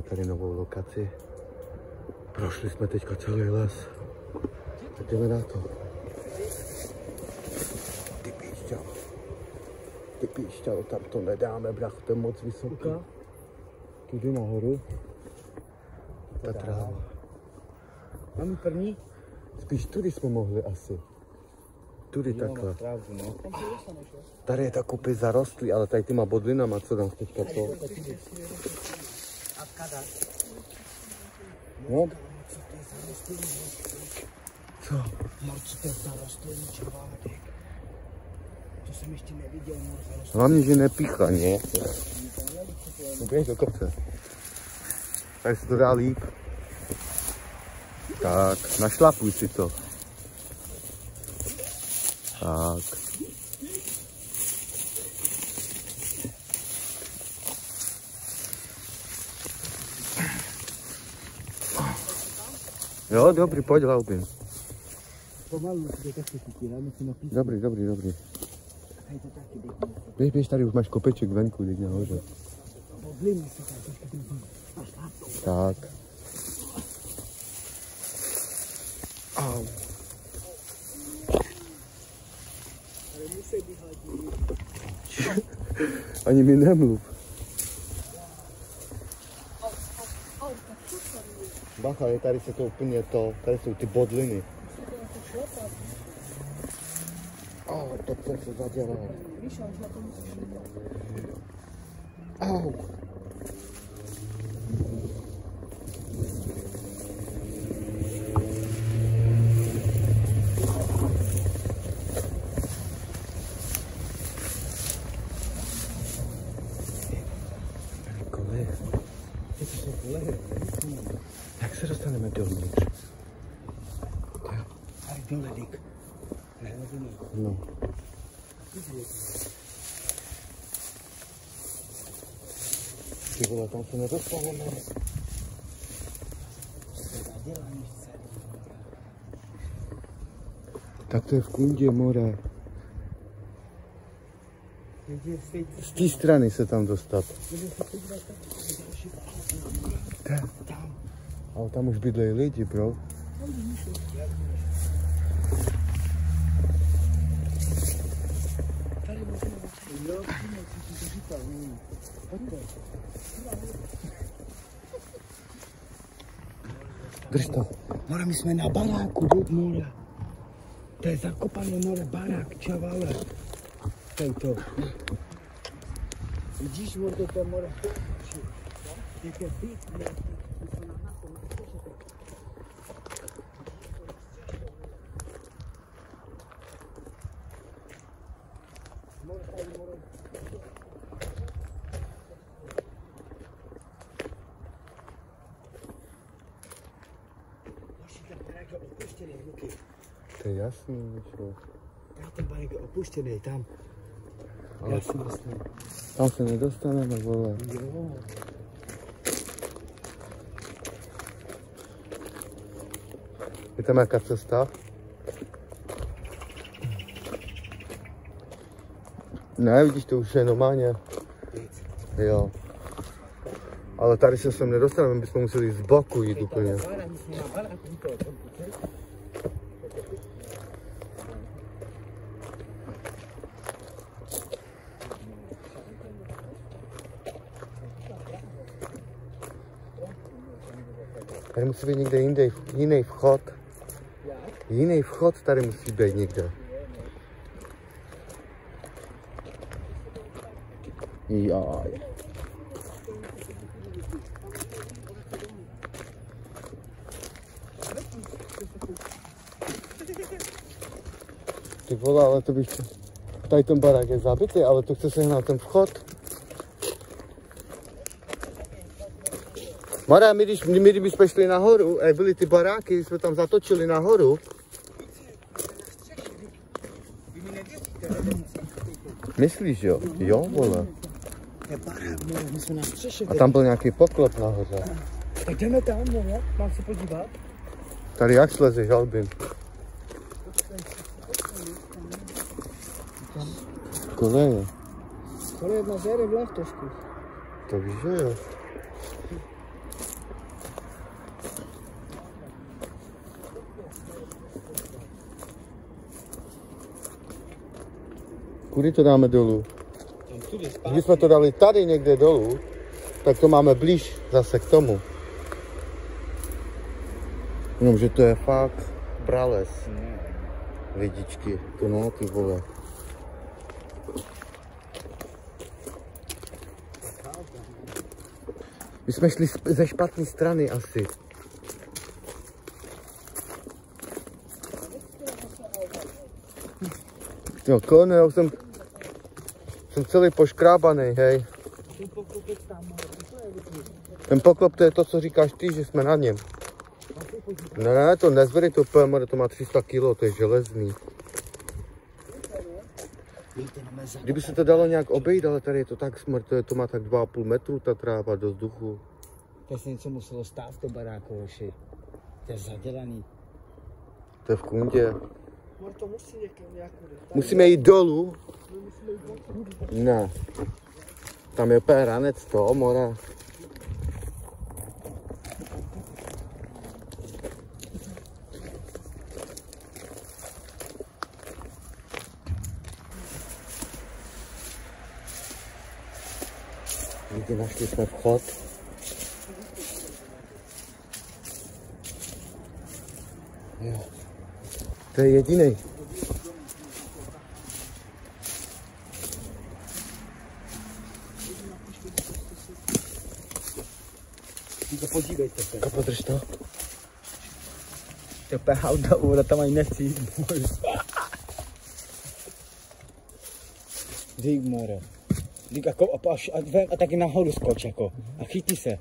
tady novou lokaci. Prošli jsme teďka celý les. Tak jdeme na to. Ty píšťalo, tam to nedáme, brach, to je moc vysoký. Tudy nahoru. Ta tráva. Máme první? Spíš tudy jsme mohli asi. Tudy takhle. Tady je ta kupy zarostlý, ale tady těma bodlinama, co tam teďka to. No? Co? Marci, to je zarostlý čavádek. To jsem ještě neviděl, zarostlý. Hlavně, že nepícha, ne? No běž do kopce. Tady se to dá líp. Tak, našlapuj si to. Tak. Jo, dobrý, pojď, Laubin. Pomalu, to je taky chytí, musím napísat. Dobrý. Běž, tady už máš kopeček venku, teď nahoře. Tak. Au. Ani mi nemluv. Bacha, je tady se to úplně to, tady jsou ty bodliny. To se zadělá. Au. Jak se dostaneme dovnitř? Tady dole, Dick. No. Ty vole, tam se nedostaneme. Tak to je v Kundě more. Z té strany se tam dostat. Tam. Ale tam už bydlejí lidi, bro. Drž to. More, my jsme na baráku, Dick, more. To je zakopané more, barák, čavale. Tady to. Vidíš, more, to je more. Jak je pěkné. To je jasný, čo? Ten barák je opuštěný, tam. Ale tam se nedostaneme, vole. Jo. Je tam jaká cesta? Ne, vidíš, to už je normálně. Jo. Ale tady se sem nedostaneme, bychom museli z boku jít úplně. Tady musí být někde jinde, jiný vchod. Jiný vchod tady musí být někde. Jaj. Ty vole, ale to bych... Tady ten barák je zabitý, ale to chce sehnat ten vchod. Mara, my kdybychom šli nahoru, byly ty baráky, jsme tam zatočili nahoru. Myslíš, jo? Jo, vole. A tam byl nějaký poklop nahoře. Tak jdeme tam, no, mám se podívat. Tady jak slezeš, Albin? Koleje. Koleje na zere v trošku. To víš, že jo? Kudy to dáme dolů? Když jsme to dali tady někde dolů, tak to máme blíž zase k tomu. Jenomže to je fakt prales. Lidičky, to no, ty vole. My jsme šli ze špatné strany asi. Jo, kone, já jsem celý poškrábaný, hej. Ten poklop, to je to, co říkáš ty, že jsme na něm. Ne, to nezvedej to úplně, to má 300 kg, to je železný. Kdyby se to dalo nějak obejít, ale tady je to tak smrt, to má tak 2,5 metru ta tráva do vzduchu. To se něco muselo stát v tom baráku, hoši. To je zadělaný. To je v kundě. Musíme jít dolů. Ne. Tam je úplně ranec toho mora. Lidi, našli jsme vchod. Jo. To je jediný. Podívejte se. Podrž to. To je pehauda, tam ani necí. Dík, more. Dík, jako, a taky nahoru skoč, jako. A chytí se.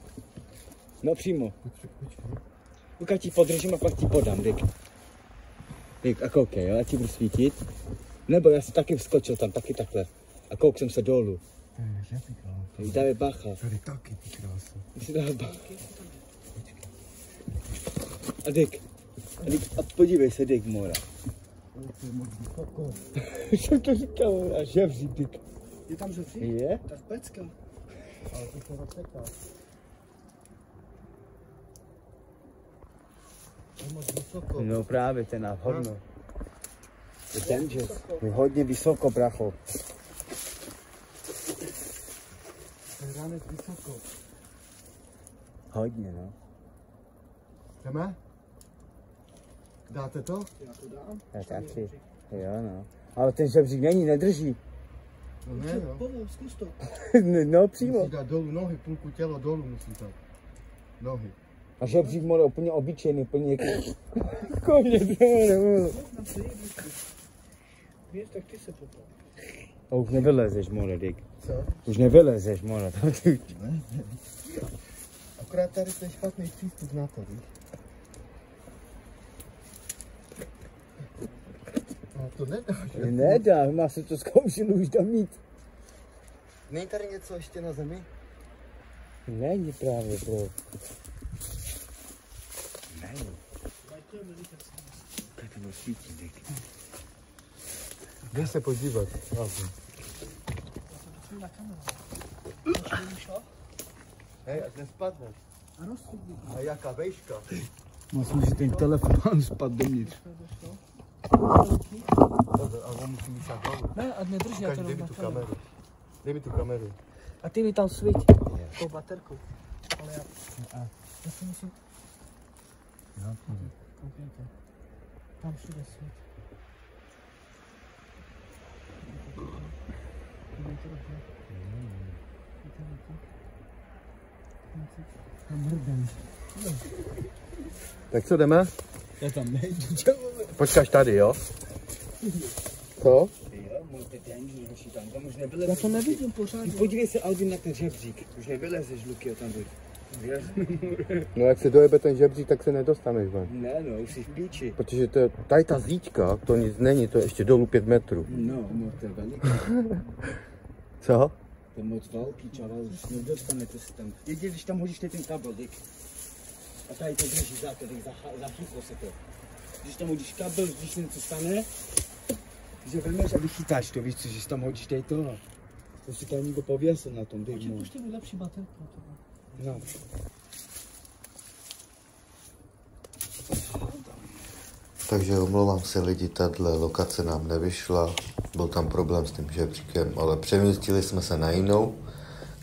No přímo. Ukaď ti podržím a pak ti podám, dík. Dík, a koukej, jo, já ti budu svítit. Nebo já jsem taky vskočil tam, taky takhle. A kouk jsem se dolů. Dávej bacha. Tady taky, ty krásu. Musí dávat bacha. A dík. A podívej se, dík, mora. To je moc vysoko. Jsem to říkal, a žebřík, dík. Je tam žebřík? Je? Tak pecka. Ale to se rozseká. To je moc vysoko. No právě, ten na hodno. To je danger. Je hodně vysoko, bracho. To je ranec vysoko. Hodně, no. Jdeme? Dáte to? Já to dám. Já taky. Jo, no. Ale ten žebřík není, nedrží. No ne, no. Povolím, zkus to. No přímo. Musíš dát dolů nohy, půlku tělo dolů musí dát. Nohy. A žebřík more úplně obyčejný, úplně konec, more. Na co jít, víš, tak ty se potom. A už nevylezeš, more, dík. Co? Už nevylezeš, more. Akorát tady to je špatný přístup na to, víš? No to nedáš. Nedá, má se to zkoušel už tam mít. Není tady něco ještě na zemi? Není právě, bro. Není. Tak to bylo svítí, dík. Jde se podívat. Na kameru. Hej, ať nespadne. A rozsudí. A jaká vejška? Myslím, že ten telefon spadl dovnitř. Ale musí mít tak dolů. Ne, a nedrž, já to Dej mi rovná tu kameru. kameru. Dej mi tu kameru. A ty mi tam svít. Tou baterkou. Ale já si musím... Koukejte. Tam všude svít. Koukejte dobře. Tak co, jdeme? Já tam nejdu, Počkáš tady, jo? Co? Já to nevidím pořádně. Podívej se, Albin, na ten žebřík. Už nevylezeš, Luky, o tam buď. No jak se dojebe ten žebřík, tak se nedostaneš ven. Ne, no, už jsi v píči. Protože to je, tady ta zíčka, to nic není, to je ještě dolů 5 metrů. No, to je veliký. Co? To je moc velký, čavel, už nedostanete se tam. Jedině, když tam hodíš ten kabel, dík. A tady to drží za to, dík, zachytlo se to. Když tam hodíš kabel, když něco stane, že vemeš a vychytáš to, víš co, že tam hodíš tady toho. To si tam někdo pověsil na tom, dík. Puštěj mi lepší baterku. No. Takže omlouvám se lidi, tato lokace nám nevyšla, byl tam problém s tím žebříkem, ale přemístili jsme se na jinou,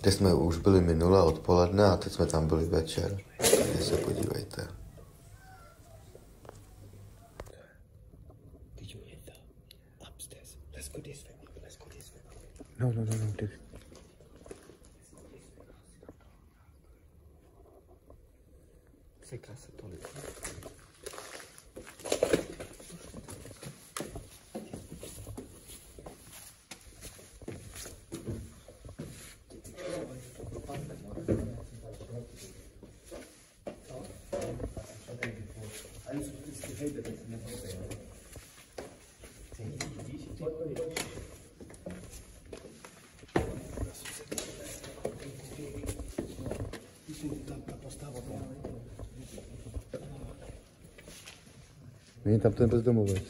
kde jsme už byli minule odpoledne a teď jsme tam byli večer. Takže se podívejte. No, dude. Sekra se to líbí. Není tam ten bezdomovec.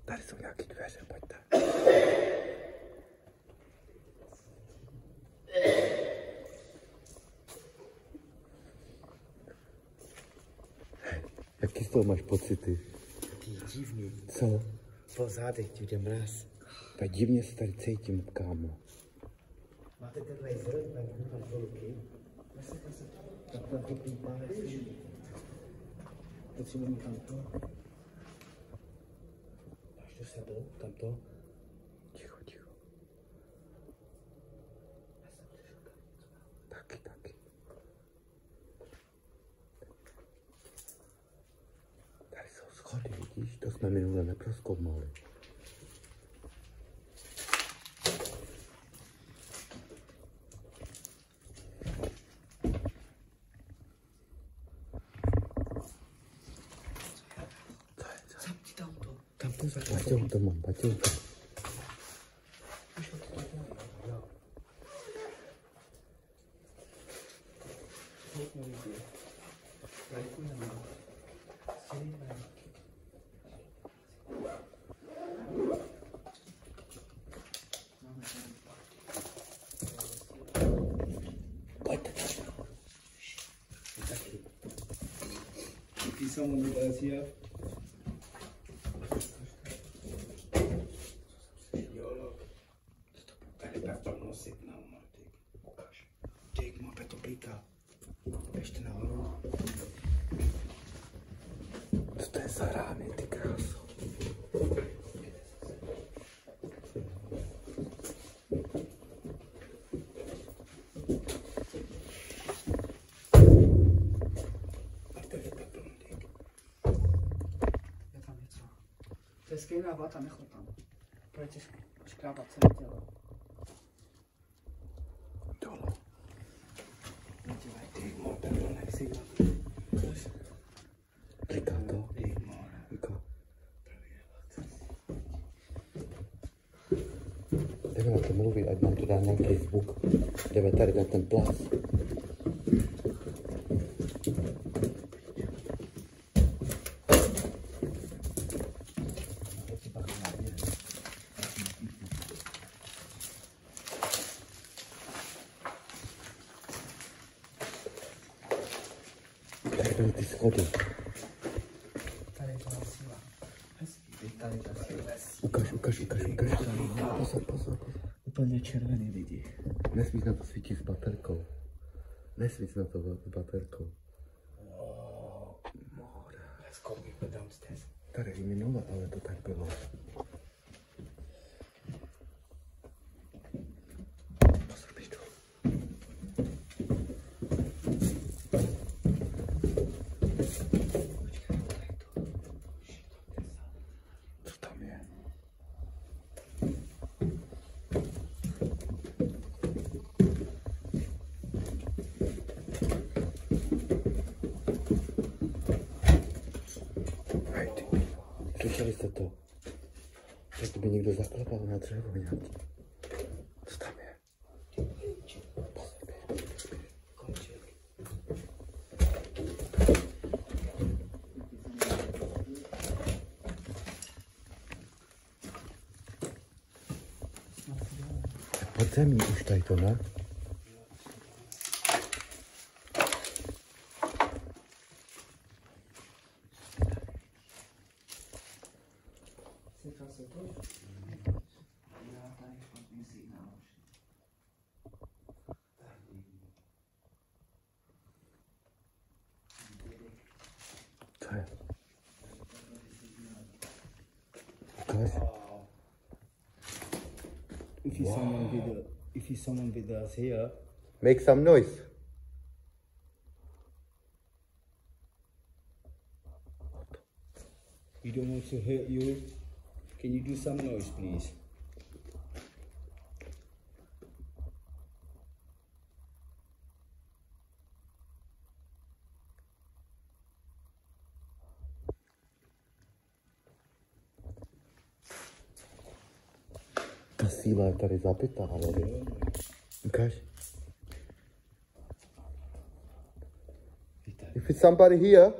Tady jsou nějaký dveře, pojďte. Jaký z toho máš pocity? Divný. Co? Po zádech ti jde mraz. Tak divně se tady cítím, kámo. Máte ten laser, tak vnímám volky. Tak tam to pípáme. Potřebujeme tamto. Máš to sebou, tamto. Ticho. Taky. Tady jsou schody, vidíš? To jsme minule neprozkoumali. Baťou to mám. Ty jsou mu vybrazí. Ještě nahoru. Co to je za rány, ty kráso? Je tam něco. To je skvělá vata, nechod tam. Pojďte škrábat celé tělo. Dole. Říká to? Říká. Jdeme na to mluvit, ať nám to dá nějaký zvuk. Jdeme tady na ten plac. Tady byly ty schody. Tady je to síla. Hezký, tady je ta síla. Ukaž. Pozor. Úplně červený lidi. Nesmíš na to svítit s baterkou. Nesvíc na to s baterkou. Let's go, we go downstairs. Tady i minule, ale to tak bylo. Pozor, běž dolů. Co tam je? Slyšeli jste to? Jak by někdo zaklepal na dřevo nějaký. Co tam je? Pozor, běž. Konček. Pod zemí už tady to, ne? se to? Já tady špatný signál. Co je? Ukaž. If he's someone with us here, Make some noise. we don't want to hurt you. Can you do some noise, please? Ta síla je tady zapitá, ale ukaž. If it's somebody here,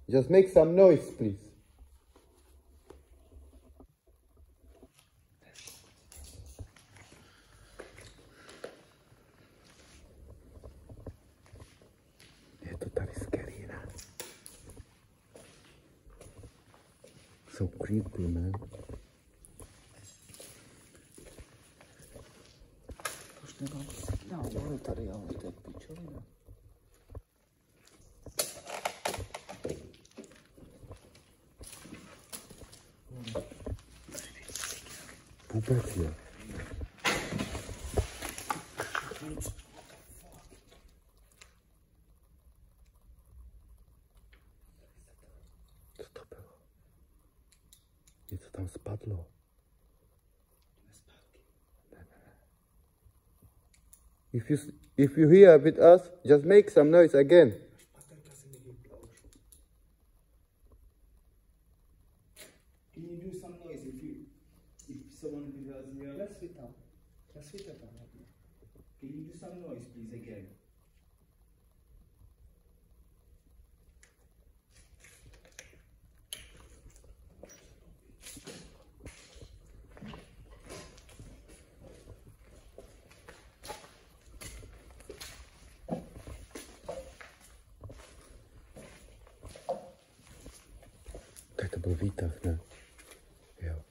just make some noise, please. Je to tady scary, ne? So creepy, man. Proč nemám signál, vole, tady, ale to je pičovina. Vůbec jo. Co to bylo? Něco tam spadlo. If you here with us, just make some noise again. Can you do some noise if someone with us here? Já svítám. Já svítám tam. Can you do some noise, please, again? Tak to byl výtah, ne? Jo.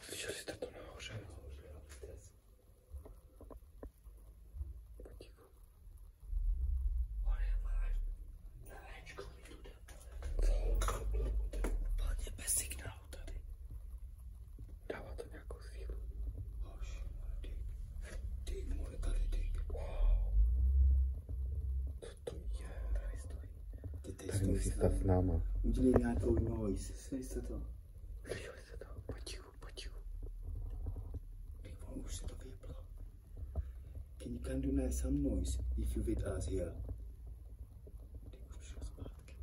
Slyšeli jste to nahoře? Potichu. Hlavně bez signálu tady. Dává to nějakou sílu. Ty, more tady, ty. Wow. Co to je? Tady musí stát s náma. Udělej nějakou noise. Slyšeli jste to? Slyšeli jste to? Potichu, potichu. Ty, už se to vyjeblo. Can you do some noise if you with us here? Ty, už přišel zpátky.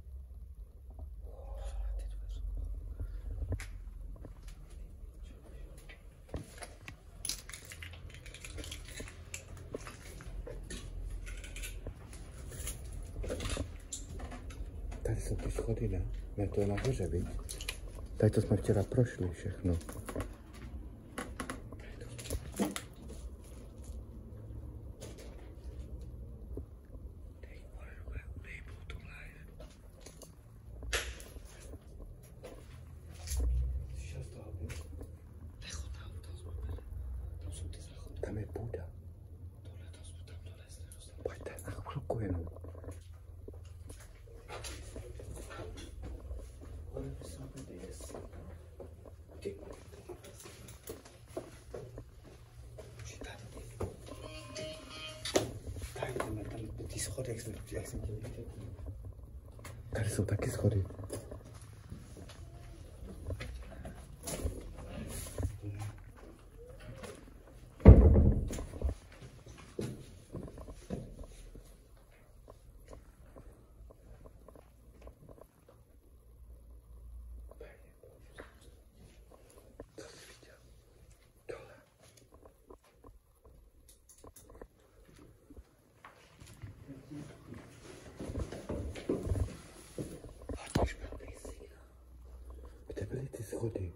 Tady jsou ty schody, ne? Ne, to je nahoře, víš? Tady to jsme včera prošli všechno. Tam je půda. Pojďte na chvilku jenom. Ty schody, jak jsem tě viděl. Tady jsou taky schody. Kde byly ty schody?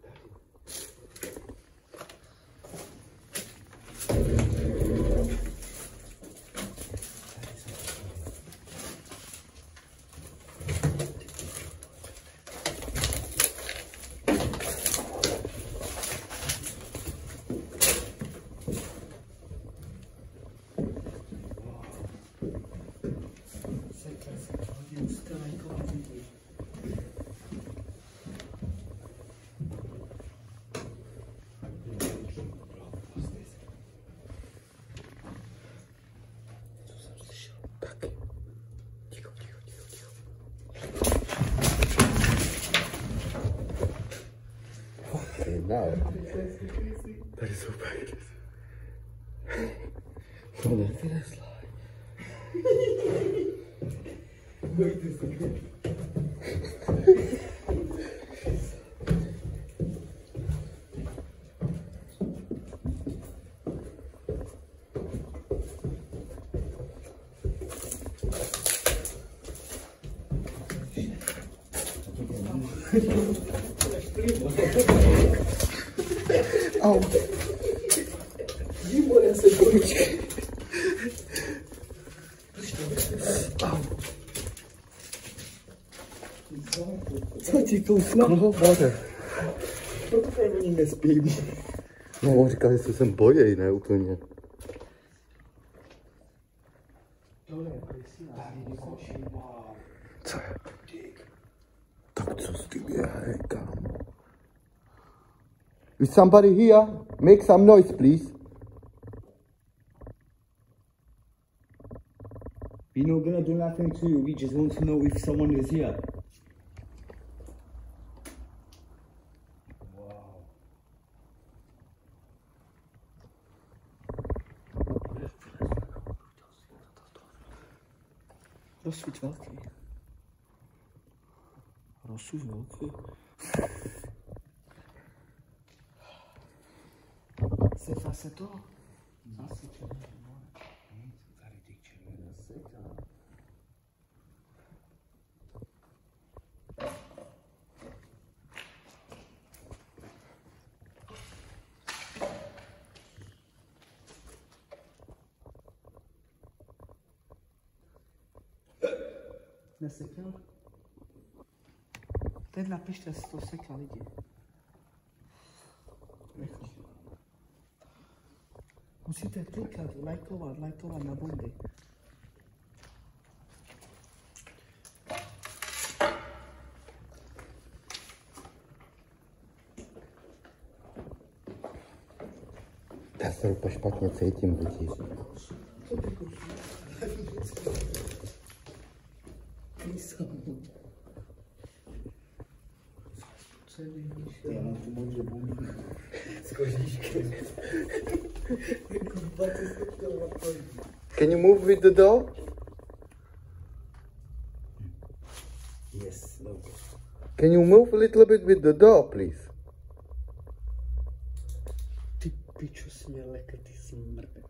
Tady jsou pekry. Au. Co ti kouslo? No, bode. Proto oni nespím. No, on říkal, že se sem bojí, ne úplně. Co je? Tak co s tím je, hej, kámo? Is somebody here? Make some noise, please. We're not gonna do nothing to you. We just want to know if someone is here. Wow. Rozsvíť velký. Rozsvíť velký. Se face to? Asi červená. Tady ty červená seka. Nesekal? Teď napište, jestli to sekal lidi. Musíte klikat, lajkovat na bomby. Já se úplně špatně cítím, vidíš. Já mám tu modrou bombu. S kožíškem. Can you move with the dog? Yes, no. Can you move a little bit with the dog, please? Ty pičo smělek, ty smrde.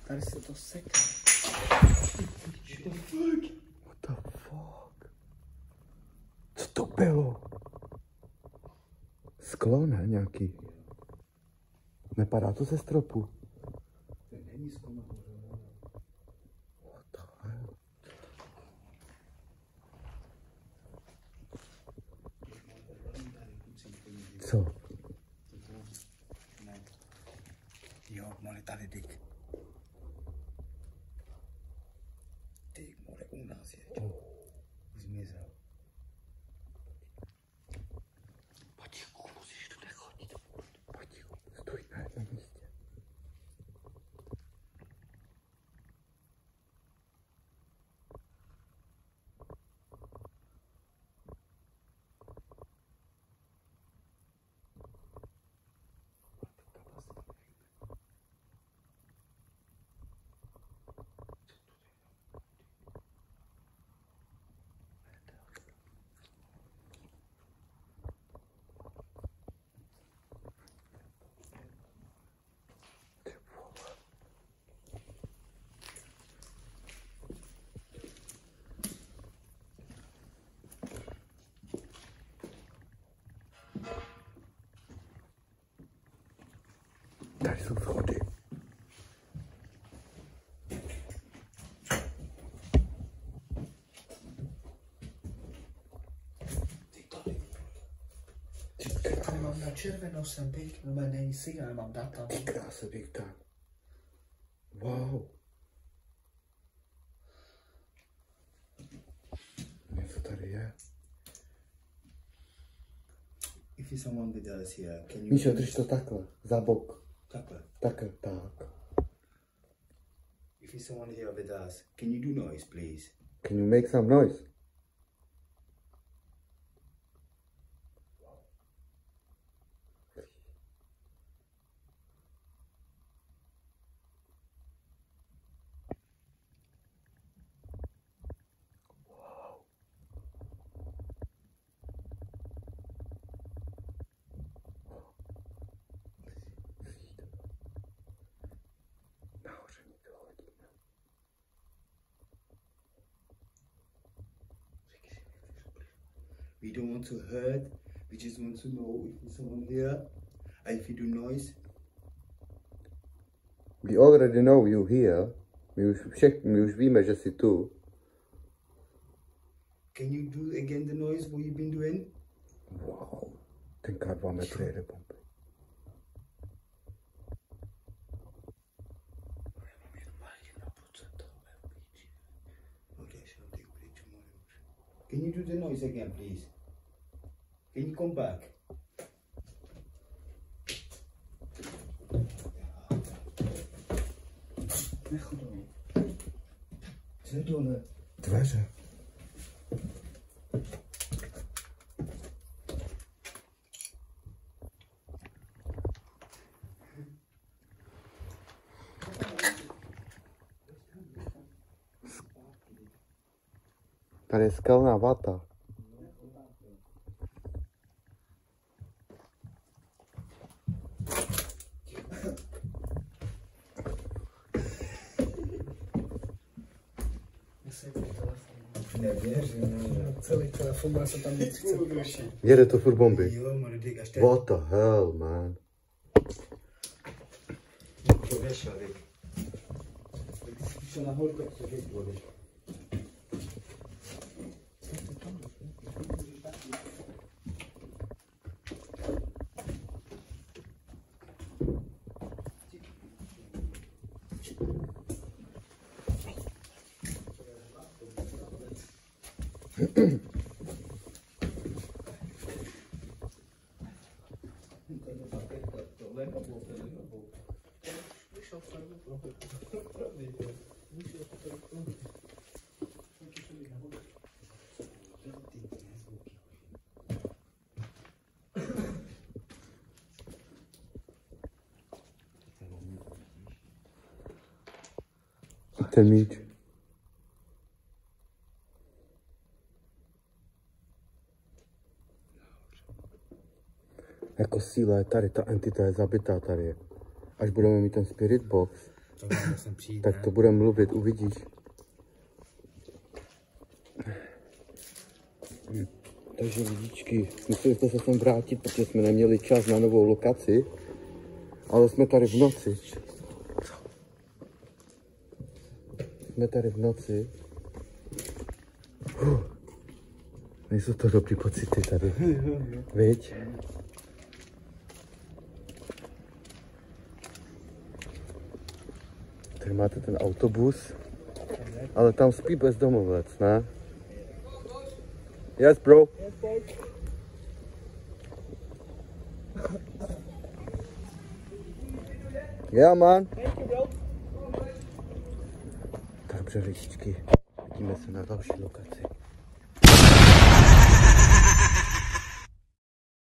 Tady se to seká. What the fuck? Co to bylo? Sklo, ne? Nějaký. Nepadá to ze stropu. To není sklo nahoře. What the hell? Co? Jo, mali tady dik. Dik, more u nás je. Zmizel. Potichu, musíš tu nechodit. Potichu, stůj na jednom místě. Tady jsou schody. mám na červeno jsem teď, no není signál, mám data. Krása, big time. Wow. Něco tady je. If you someone with us here, can you... Míšo, drž to takhle, za bok. Takhle. Takhle, tak. If you someone here with us, can you do noise, please? Can you make some noise? We don't want to hurt, we just want to know if there's someone here, and if you do noise. We already know you here. My už víme, že jsi tu. Can you do again the noise what you've been doing? Wow. Tenkrát 2 metry jede pompy. Can you do the noise again, please? Can you come back? Co je dole? Dveře. Tady je skalná vata. Nevěřím. Celý telefon má se tam 30 Jede to furt bomby. Jo, Mardik, až teď. What the hell, man? To věšel, Dik. Když šel nahoru, tak to věděl, Dik. Ten míč. Jako síla je tady, ta entita je zabitá tady. Až budeme mít ten spirit box, tak to budeme mluvit, uvidíš. Takže lidičky, museli jsme se sem vrátit, protože jsme neměli čas na novou lokaci, ale jsme tady v noci. Jsme tady v noci. Nejsou to dobrý pocity tady. Viď? Tady máte ten autobus, ale tam spí bezdomovec, ne? Yes, bro. Yeah, man. Dobře, lidičky, vidíme se na další lokaci.